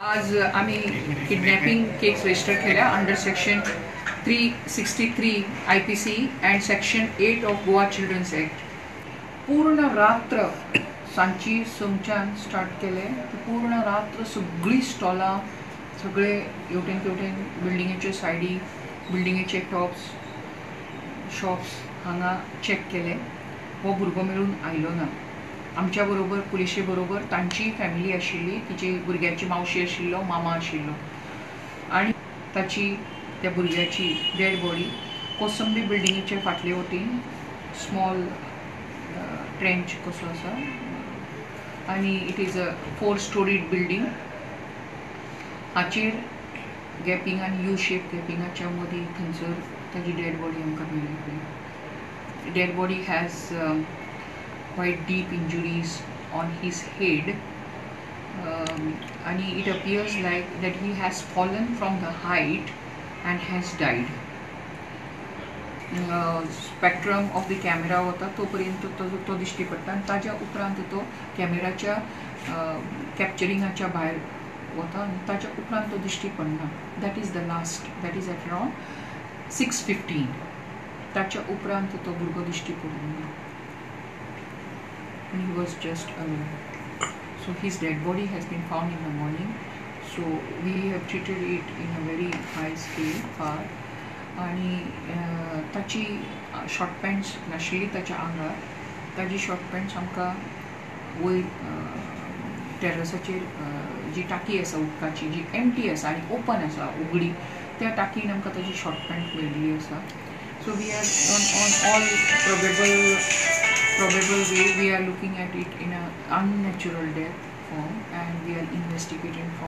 आज आम्ही kidnapping case register केल्या under section 363 IPC and section 8 of Goa children's act. पूर्ण रात्र सांची संच्यान स्टार्ट केले. पूर्ण रात्र सगळी स्टॉलां सगळे हेवटेन तेवटेन बिल्डिंगेचे सायडी बिल्डिंगेचे टॉप्स शॉप्स हांगा चॅक केले. हो भुरगो मेळून आयलो ना. आमच्या बरोबर पुलिशे बरोबर तांची फॅमिली आशिल्ली, तिची भुरग्याची मावशी आशिल्लो, मामा आशिल्लो आणि ताची त्या भुरग्याची डेड बॉडी कोसंबी बिल्डिंगेचे फाटले वटेन स्मॉल ट्रेंच कसो आसा आणि it is a 4 storeyed building. हाचेर गॅपिंग आनी यू शेप गॅपिंगाच्या मदीं थंयसर ताची डेड बॉडी आमकां मेळ्ळी. Dead body has quite deep injuries on his head, and it appears like that he has fallen from the height and has died. Spectrum of the camera होता तोपर्यंत तो दिश्टी पडटा आनी ताज्या उपरांत तो कॅमेराच्या कॅप्चरिंगाच्या भायर वता आनी ताज्या उपरांत तो दिश्टी पडना. That is the last, that is at around 6:15. ताच्या उपरांत तो भुरगो दिश्टी पडना. And he was just alone. So his dead body has been found in the morning. So we have treated it in a very high scale far. आणि ताची short pants नाशिल्ली ताच्या आंगार. ताची शॉर्ट पॅन्ट्स आमकां वयर टेरसाचेर जी टाकी आसा उदकाची जी एम्प्टी आसा आनी ओपन आसा उगडी, त्या टाकीन आमकां ताची शॉर्ट पॅन्ट मेळिल्ली आसा. So we are on all probable way we are looking at it in an unnatural death form, and we are investigating for